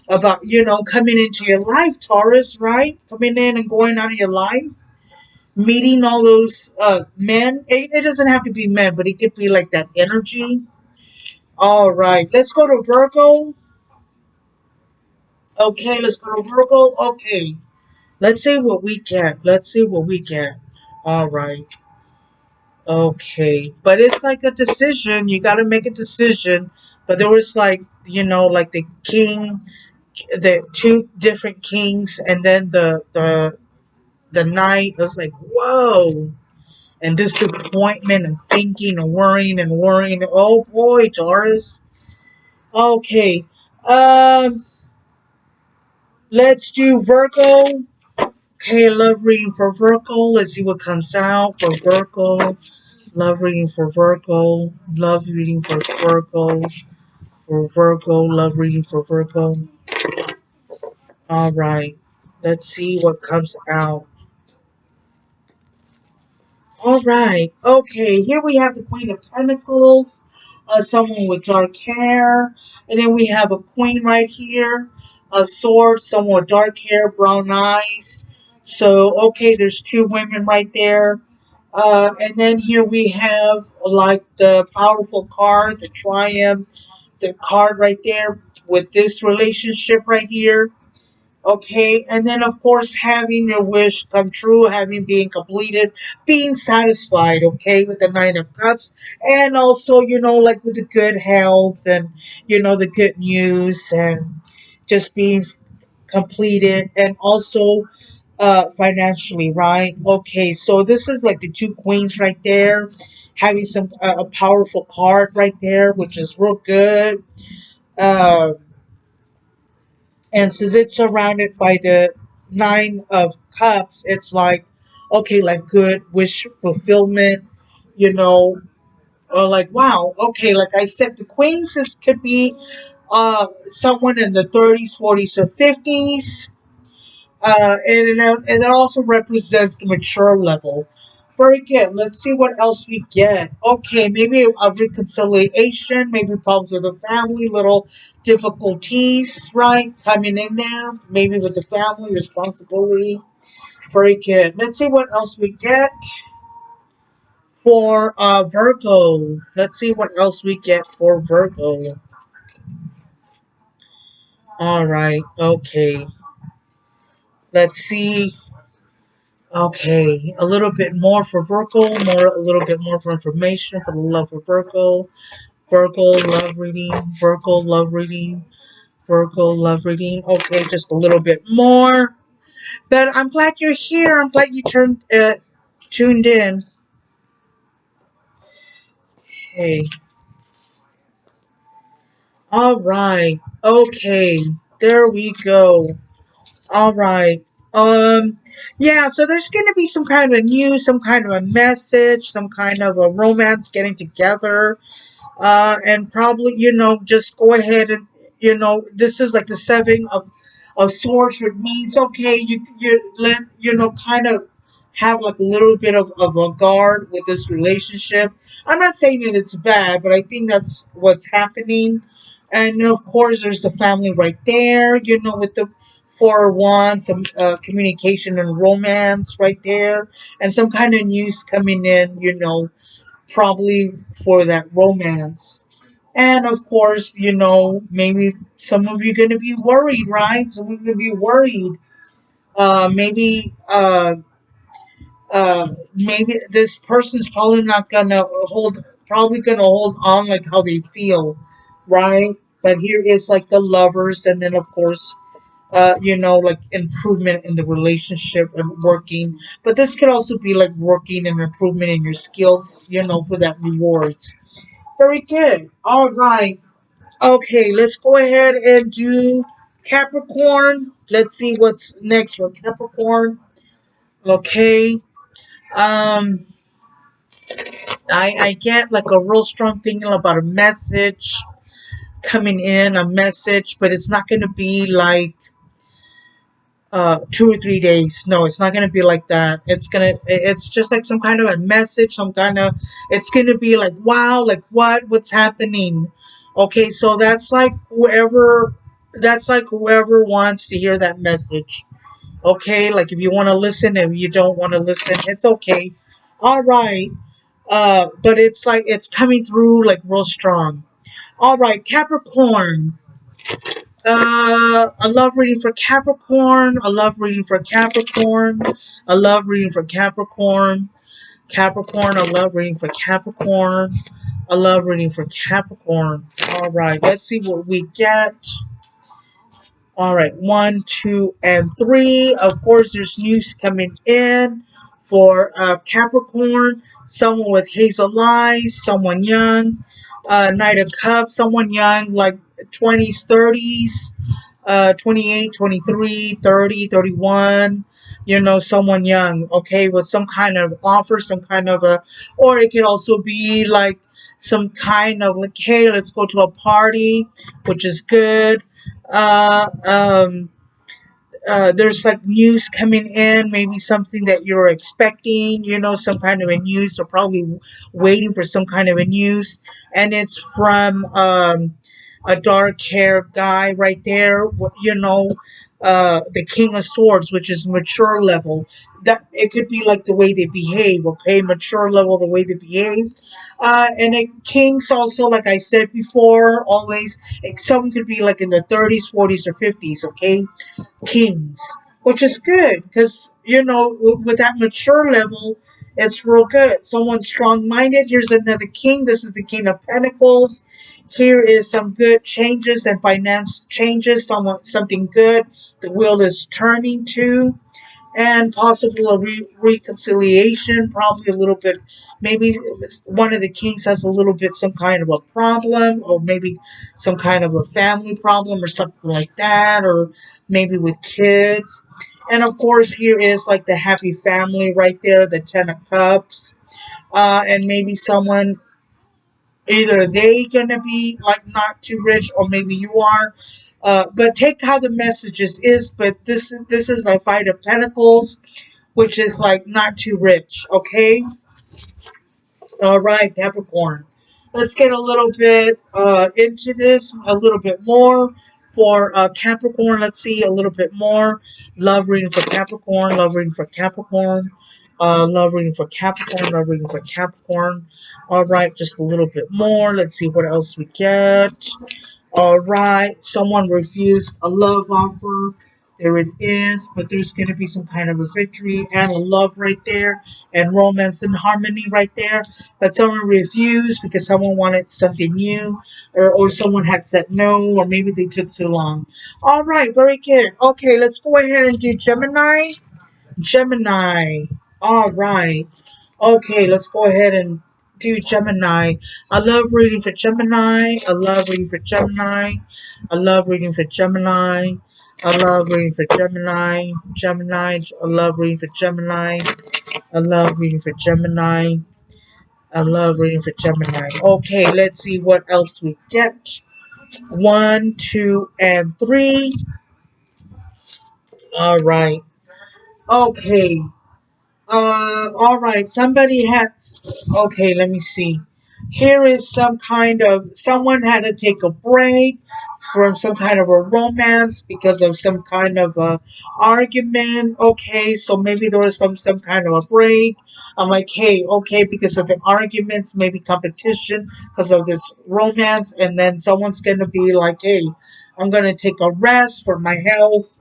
about, coming into your life, Taurus, right? Coming in and going out of your life, meeting all those men. It doesn't have to be men, but it could be like that energy. All right, let's go to Virgo. Okay, let's go to Virgo. Okay. Let's see what we get. Let's see what we get. All right. Okay. But it's like a decision. You got to make a decision. But there was like, like the king, the two different kings, and then the knight. It was like, whoa. And disappointment and thinking and worrying. Oh boy, Taurus. Okay. Um, let's do Virgo. Okay, love reading for Virgo. Let's see what comes out for Virgo. Love reading for Virgo. Love reading for Virgo. For Virgo. Love reading for Virgo. All right. Let's see what comes out. All right. Okay. Here we have the Queen of Pentacles. Someone with dark hair. And then we have a queen right here. Of swords. Someone with dark hair, brown eyes. So, okay, there's two women right there. And then here we have like the powerful card, the triumph, the card right there with this relationship right here. Okay, and then of course having your wish come true, having being completed, being satisfied. Okay, with the Nine of Cups, and also like with the good health and the good news and just being completed, and also financially, right? Okay, so this is like the two queens right there, having some a powerful card right there, which is real good. Uh, and since it's surrounded by the Nine of Cups, it's like okay, like good wish fulfillment, you know, or like wow, okay, like I said, the queens is could be someone in the 30s, 40s, or 50s. And it also represents the mature level. Very good. Let's see what else we get. Okay, maybe a reconciliation, maybe problems with the family, little difficulties, right? Coming in there, maybe with the family responsibility. Very good. Let's see what else we get for Virgo. Let's see what else we get for Virgo. All right. Okay. Let's see. Okay, a little bit more for Virgo, a little bit more for information for the love for Virgo. Virgo love reading, Virgo love reading, Virgo love reading. Okay, just a little bit more. But I'm glad you're here. I'm glad you tuned in. Hey, all right. Okay, there we go. All right. Yeah, so there's going to be some kind of a news, some kind of a message, some kind of a romance getting together. And probably, just go ahead and, this is like the seven of swords, which means, okay, you let, kind of have like a little bit of a guard with this relationship. I'm not saying that it's bad, but I think that's what's happening. And of course, there's the family right there, with the Four of Wands, some communication and romance right there, and some kind of news coming in, probably for that romance. And of course, maybe some of you are going to be worried, right? Some of you are going to be worried. Maybe, maybe this person's probably not gonna probably gonna hold on like how they feel, right? But here is like the lovers, and then of course, like improvement in the relationship and working. But this could also be like working and improvement in your skills, for that rewards. Very good. All right. Okay, let's go ahead and do Capricorn. Let's see what's next for Capricorn. Okay. Um, I get like a real strong feeling about a message coming in, a message, but it's not going to be like 2 or 3 days. No, it's not gonna be like that. It's just like some kind of a message, it's gonna be like, wow, like what's happening? Okay, so that's like whoever wants to hear that message. Okay, like if you want to listen, if you don't want to listen, it's okay. All right, but it's like it's coming through like real strong. All right, Capricorn. I love reading for Capricorn. I love reading for Capricorn. I love reading for Capricorn. Capricorn, I love reading for Capricorn. I love reading for Capricorn. All right, let's see what we get. All right, 1, 2, and 3. Of course, there's news coming in for Capricorn. Someone with hazel eyes, someone young. Knight of Cups, someone young, like 20s, 30s, 28, 23, 30, 31. Someone young, okay, with some kind of offer, some kind of or it could also be like some kind of like, hey, let's go to a party, which is good. Uh, um, there's like news coming in, maybe something that you're expecting, some kind of a news, or probably waiting for some kind of a news, and it's from a dark haired guy right there, the King of Swords, which is mature level. That it could be like the way they behave, okay, mature level, the way they behave. And kings also, like I said before, always, someone could be like in the 30s, 40s, or 50s, okay, kings, which is good because with that mature level, it's real good. Someone strong-minded. Here's another king. This is the King of Pentacles. Here is some good changes and finance changes. Something good. The wheel is turning to, and possible a reconciliation, probably a little bit, maybe one of the kings has a little bit some kind of a problem, or maybe some kind of a family problem or something like that, or maybe with kids. And of course, here is like the happy family right there, the 10 of Cups. And maybe someone, either they gonna be like not too rich, or maybe you are. But take how the messages is. But this is like Five of Pentacles, which is like not too rich. Okay. All right, Capricorn. let's get a little bit into this a little bit more for Capricorn. Let's see a little bit more. Love reading for Capricorn. Love reading for Capricorn. Love reading for Capricorn. Love reading for Capricorn. All right, just a little bit more. Let's see what else we get. All right, someone refused a love offer. There it is, but there's going to be some kind of a victory and a love right there, and romance and harmony right there. But someone refused because someone wanted something new, or someone had said no, or maybe they took too long. All right, very good. Okay, let's go ahead and do Gemini. Gemini. All right. Okay, let's go ahead and do Gemini. I love reading for Gemini. I love reading for Gemini. I love reading for Gemini. I love reading for Gemini. Gemini. I love reading for Gemini. I love reading for Gemini. I love reading for Gemini. Okay, let's see what else we get. 1, 2, and 3. All right. Okay. All right. Somebody has. Okay, let me see. Here is some kind of. Someone had to take a break from some kind of a romance because of some kind of a argument. Okay, so maybe there was some kind of a break. I'm like, hey, okay, because of the arguments, maybe competition because of this romance, and then someone's gonna be like, hey, I'm gonna take a rest for my health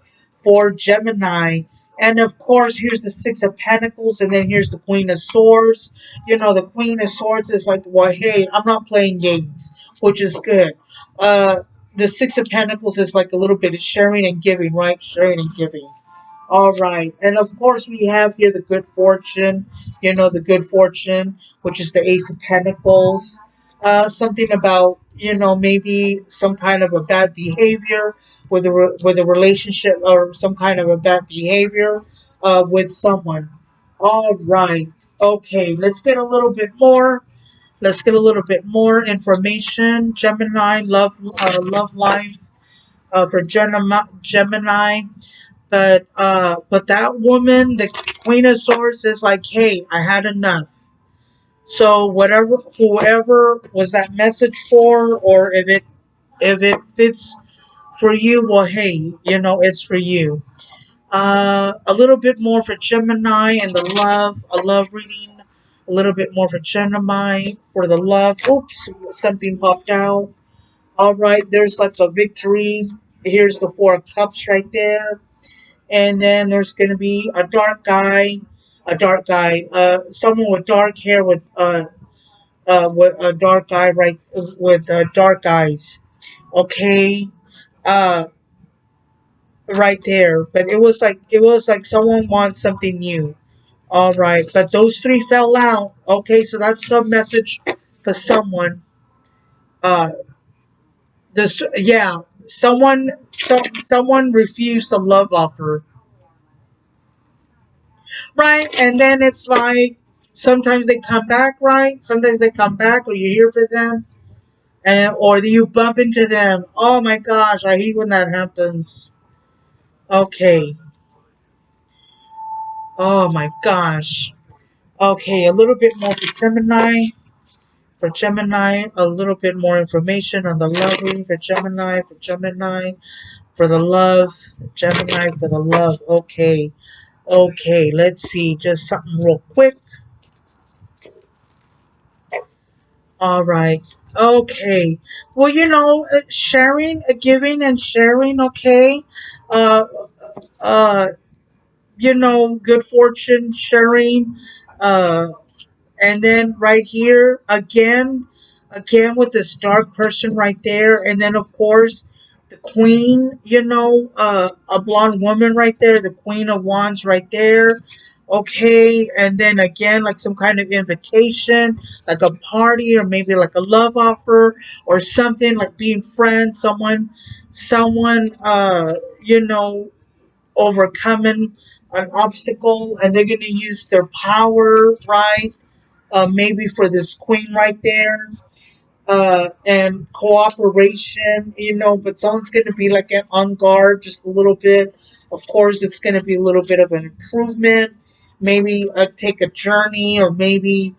for Gemini. And of course, here's the Six of Pentacles, and then here's the Queen of Swords. You know, the Queen of Swords is like, well, hey, I'm not playing games, which is good. The Six of Pentacles is like a little bit of sharing and giving, right? Sharing and giving. All right. And of course, we have here the good fortune, you know, the good fortune, which is the Ace of Pentacles. Something about, you know, maybe some kind of a bad behavior with a relationship, or some kind of a bad behavior with someone. All right. Okay. Let's get a little bit more. Let's get a little bit more information. Gemini, love life for Gemini. But that woman, the Queen of Swords, is like, hey, I had enough. So whatever, whoever was that message for, or if it fits for you, well, hey, you know, it's for you. A little bit more for Gemini and the love. A love reading. A little bit more for Gemini for the love. Oops, something popped out. All right, there's like a victory. Here's the Four of Cups right there. And then there's going to be someone with dark hair with a dark eye, right, with dark eyes. Okay, uh, right there. But it was like someone wants something new. All right, but those three fell out. Okay, so that's some message for someone. Uh, this yeah, someone refused a love offer. Right? And then it's like sometimes they come back, right? Sometimes they come back, or you're here for them, and or you bump into them. Oh my gosh, I hate when that happens. Okay. Oh my gosh. Okay, a little bit more for Gemini. For Gemini, a little bit more information on the love reading for Gemini. For Gemini, for the love. Gemini for the love. Okay. Okay, let's see. Just something real quick. All right. Okay. Well, you know, sharing, giving, and sharing. Okay. Uh, uh, you know, good fortune, sharing. Uh, and then right here again with this dark person right there, and then of course the queen, you know, a blonde woman right there, the Queen of Wands right there. Okay, and then again like some kind of invitation, like a party, or maybe like a love offer, or something like being friends, someone you know, overcoming an obstacle, and they're going to use their power, right? Maybe for this queen right there, and cooperation, you know, but someone's going to be like on guard just a little bit. Of course, it's going to be a little bit of an improvement. Maybe take a journey, or maybe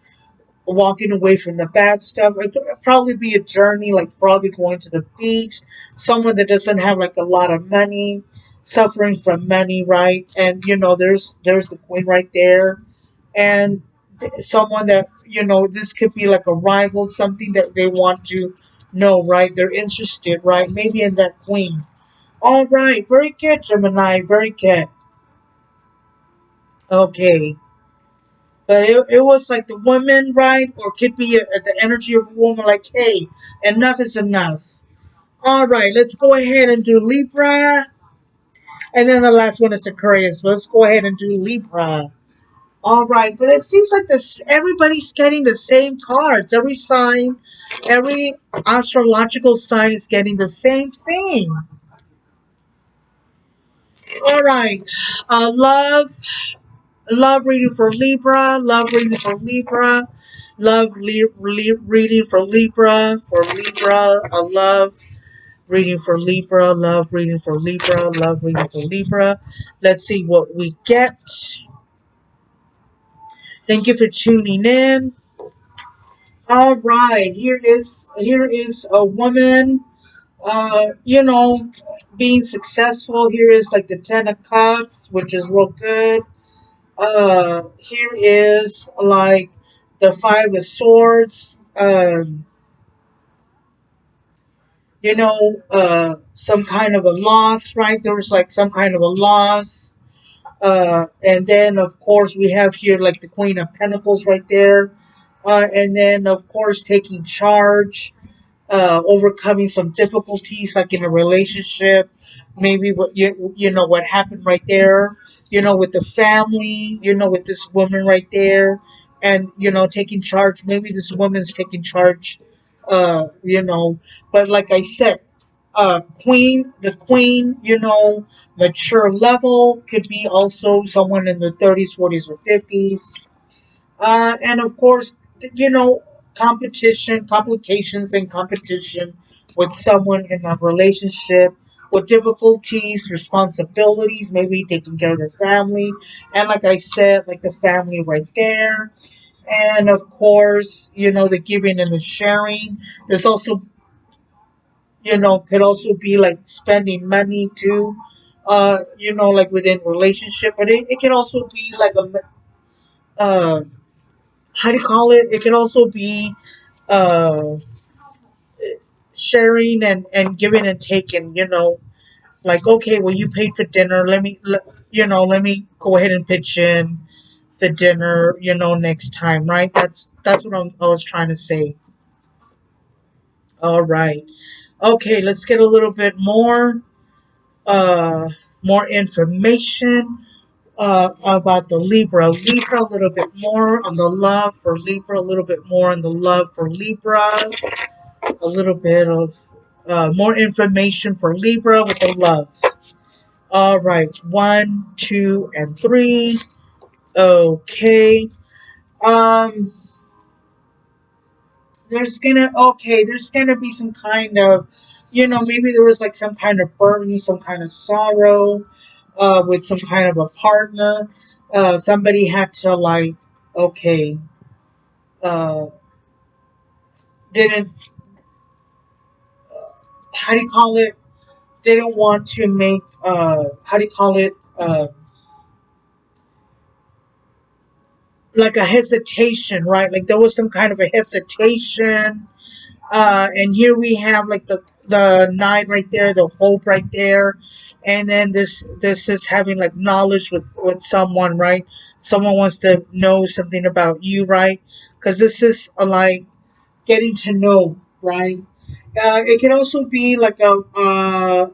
walking away from the bad stuff. It could probably be a journey, like probably going to the beach. Someone that doesn't have like a lot of money, suffering from money, right? And there's the queen right there, and someone that this could be like a rival, something that they want to know, right? They're interested, right? Maybe in that queen. All right, very good, Gemini, very good. Okay. But it was like the woman, right? Or could be the energy of a woman, like, hey, enough is enough. All right, let's go ahead and do Libra. And then the last one is Aquarius. Let's go ahead and do Libra. All right, but it seems like this everybody's getting the same cards. Every sign, every astrological sign is getting the same thing. All right, love reading for Libra, love reading for Libra, reading for Libra, love reading for Libra, love reading for Libra, love reading for Libra. Let's see what we get. Thank you for tuning in. All right, here is a woman, being successful. Here is like the Ten of Cups, which is real good. Here is like the Five of Swords. Some kind of a loss, right? There was like some kind of a loss. And then of course we have here like the Queen of Pentacles right there. And then of course taking charge, overcoming some difficulties like in a relationship, maybe what happened right there, with the family, with this woman right there, and taking charge. Maybe this woman's taking charge, uh you know but like I said, the queen, mature level, could be also someone in the 30s, 40s, or 50s. And of course, you know, complications and competition with someone in a relationship, with difficulties, responsibilities, maybe taking care of the family. And like I said, like the family right there. And of course, the giving and the sharing. There's also, could also be like spending money too, like within relationship. But it can also be like uh, how do you call it? It can also be uh, sharing and giving and taking. Like, okay, well, you paid for dinner. Let me go ahead and pitch in the dinner. Next time, right? That's what I was trying to say. All right. Okay, let's get a little bit uh more information about the Libra. Libra, a little bit more on the love for Libra, a little bit more on the love for Libra, a little bit of more information for Libra with the love. All right, one, two, and three. Okay. Um, there's gonna be some kind of, maybe there was like some kind of burden, some kind of sorrow, with some kind of a partner. Somebody had to like, okay, uh, didn't, how do you call it? Didn't want to make, how do you call it? Like a hesitation, right? Like there was some kind of a hesitation. And here we have like the nine right there, the hope right there, and then this is having like knowledge with someone, right? Someone wants to know something about you, right? Because this is like getting to know, right? It can also be like a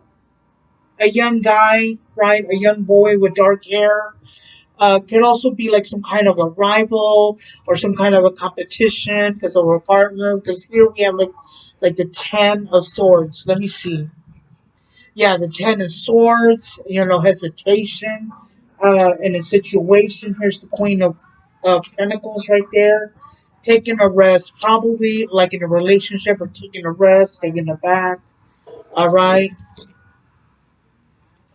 young guy, right? A young boy with dark hair. Could also be like some kind of a rival or some kind of a competition because of a partner. Because here we have like the Ten of Swords. Let me see. Yeah, the Ten of Swords. Hesitation in a situation. Here's the Queen of Pentacles right there. Taking a rest, probably like in a relationship, or taking a rest, taking a back. All right.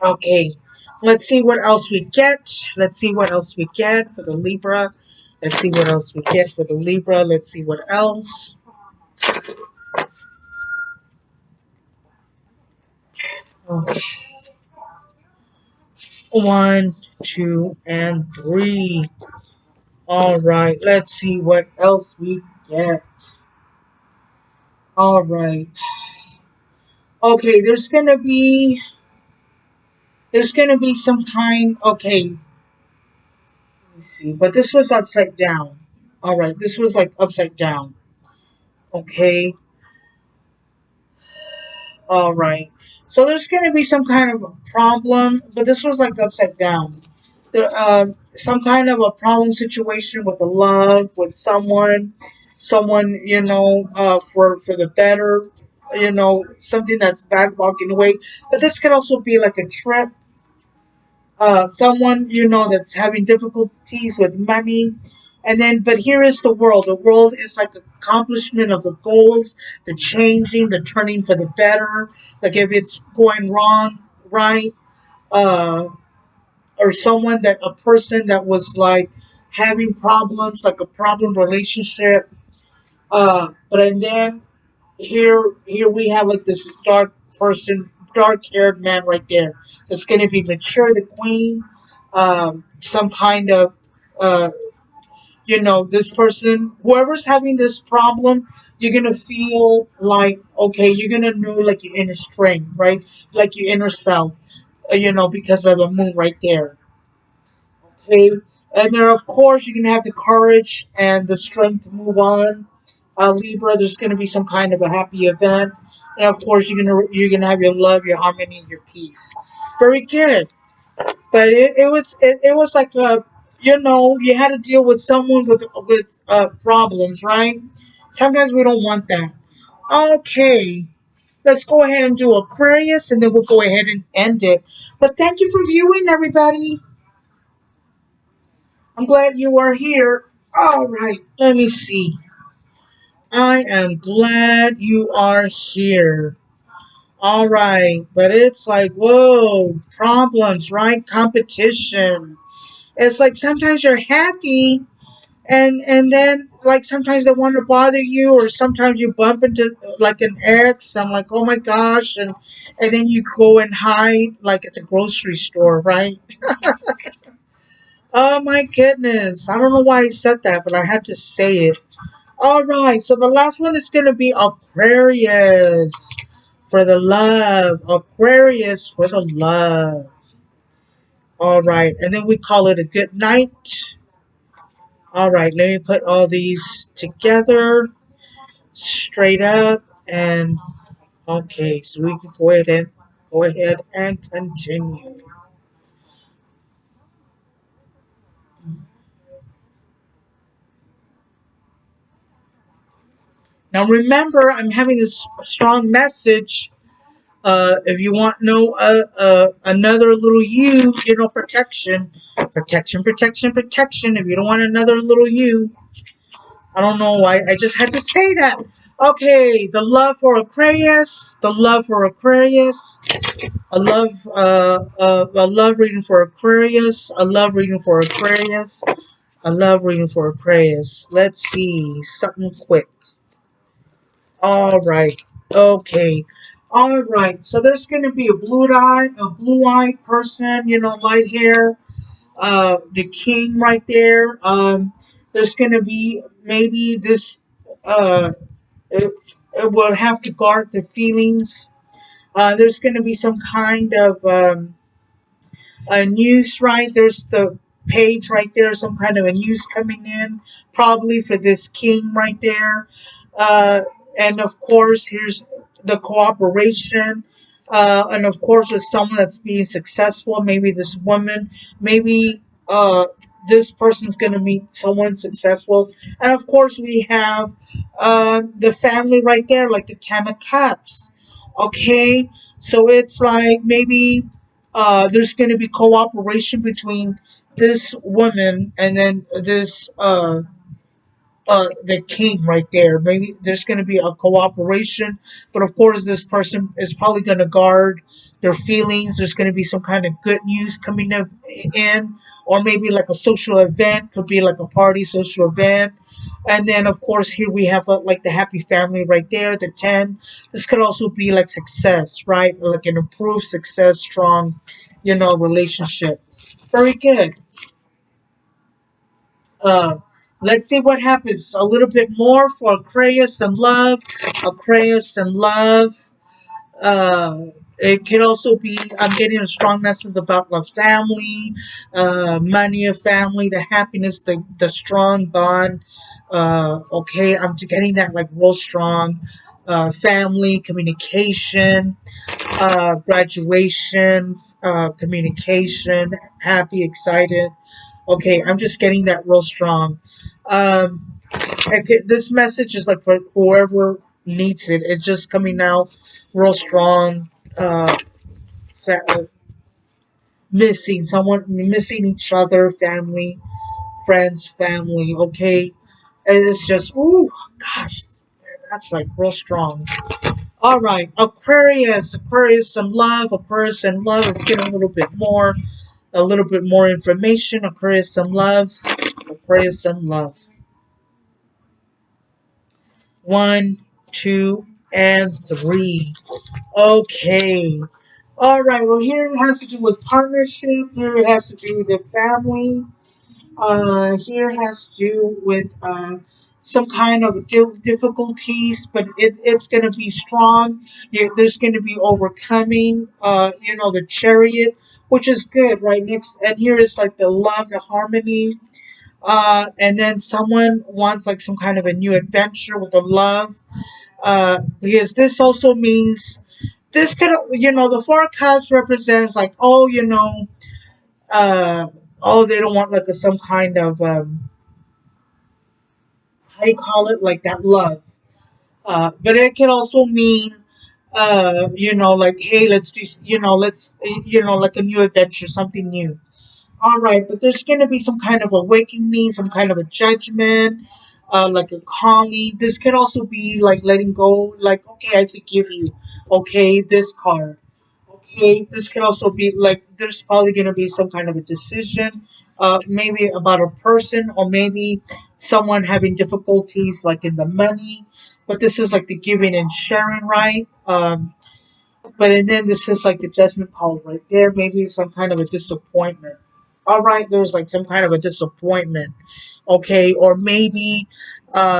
Okay. Let's see what else we get. Let's see what else we get for the Libra. Let's see what else we get for the Libra. Let's see what else. Okay. 1, 2, and 3. All right. Let's see what else we get. All right. Okay. There's gonna be some kind. Okay. Let me see. But this was upside down. All right. This was like upside down. Okay. All right. So there's going to be some kind of a problem, but this was like upside down. Some kind of a problem situation with the love with someone for the better, something that's bad walking away. But this could also be like a trip, someone that's having difficulties with money. And then, but here is the world. The world is like accomplishment of the goals, the changing, the turning for the better. Like if it's going wrong, right? Uh, or a person that was like having problems, like a problem relationship. But and then here we have like this dark haired man right there. That's going to be mature, the queen. Some kind of uh, this person, whoever's having this problem, you're gonna feel like, okay, you're gonna know like your inner strength, right? Like your inner self, because of the moon right there. Okay, and then of course you're gonna have the courage and the strength to move on. Libra, there's gonna be some kind of a happy event, and of course you're gonna have your love, your harmony, and your peace. Very good. But it was like you had to deal with someone with problems, right? Sometimes we don't want that. Okay, let's go ahead and do Aquarius, and then we'll go ahead and end it. But thank you for viewing, everybody. I'm glad you are here. All right, let me see. I am glad you are here. All right, but it's like, whoa, problems, right? Competition. It's like sometimes you're happy, and then like sometimes they want to bother you, or sometimes you bump into like an ex. I'm like, oh my gosh, and then you go and hide like at the grocery store, right? Oh my goodness, I don't know why I said that, but I had to say it. All right, so the last one is going to be Aquarius for the love. Aquarius for the love. All right, and then we call it a good night. All right, let me put all these together straight up, and okay, so we can go ahead and continue. Now remember, I'm having this strong message. If you want another little protection, protection, protection, protection. If you don't want another little you, I don't know why I just had to say that. Okay, the love for Aquarius, the love for Aquarius. A love reading for Aquarius. A love reading for Aquarius. A love reading for Aquarius. Let's see something quick. All right. Okay. All right. So there's going to be a blue-eyed person. Light hair. The king right there. There's going to be maybe this. It, it will have to guard the feelings. There's going to be some kind of news, right? There's the page right there, some kind of a news coming in, probably for this king right there. Uh, and of course, here's the cooperation. And of course, with someone that's being successful, maybe this woman, maybe this person's going to meet someone successful. And of course, we have the family right there, like the Ten of Cups. Okay, so it's like maybe there's going to be cooperation between this woman and then this the king right there. Maybe there's going to be a cooperation, but of course, this person is probably going to guard their feelings. There's going to be some kind of good news coming in, or maybe like a social event, could be like a party, social event. And then, of course, here we have like the happy family right there, the 10. This could also be like success, right? Like an improved success, strong, relationship. Very good. Uh, let's see what happens. A little bit more for Aquarius and love. Aquarius and love. It can also be, I'm getting a strong message about the family, money of family, the happiness, the strong bond. Okay, I'm getting that like real strong. Family, communication, graduation, communication, happy, excited. Okay, I'm just getting that real strong. Okay, this message is like for whoever needs it. It's just coming out real strong. Uh, Missing someone, missing each other, family, friends, family. Okay, and it's just gosh, that's like real strong. All right, Aquarius and love, Aquarius and love. Let's get a little bit more information. Aquarius and love, Aquarius and love. 1, 2, and 3. Okay. All right. Well, here it has to do with partnership. Here it has to do with the family. Here it has to do with some kind of difficulties, but it's going to be strong. There's going to be overcoming. The chariot, which is good, right? Next, and here is like the love, the harmony. And then someone wants like some kind of a new adventure with the love. Because this also means this could, the Four of Cups represents like, uh, they don't want like some kind of, how do you call it, like that love. But it can also mean, like, hey, let's do, like a new adventure, something new. All right, but there's going to be some kind of awakening, some kind of a judgment, like a calling. This could also be like letting go, like, okay, I forgive you. Okay, this card. Okay, this could also be like there's probably going to be some kind of a decision, maybe about a person or maybe someone having difficulties like in the money. But this is like the giving and sharing, right? But and then this is like the judgment call right there. Maybe some kind of a disappointment. All right, there's like some kind of a disappointment. Okay, or maybe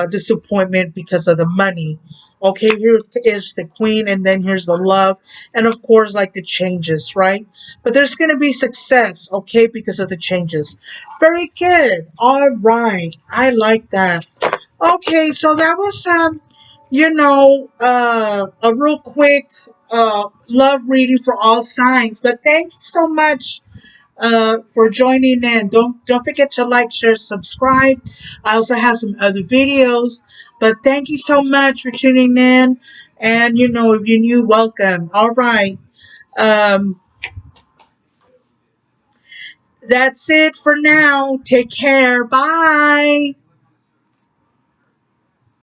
disappointment because of the money. Okay, here is the queen, and then here's the love, and of course, like the changes, right? But there's going to be success, okay, because of the changes. Very good. All right, I like that. Okay, so that was a real quick love reading for all signs. But thank you so much for joining in. Don't forget to like, share, subscribe. I also have some other videos. But thank you so much for tuning in. And if you're new, welcome. All right. Um, that's it for now. Take care. Bye.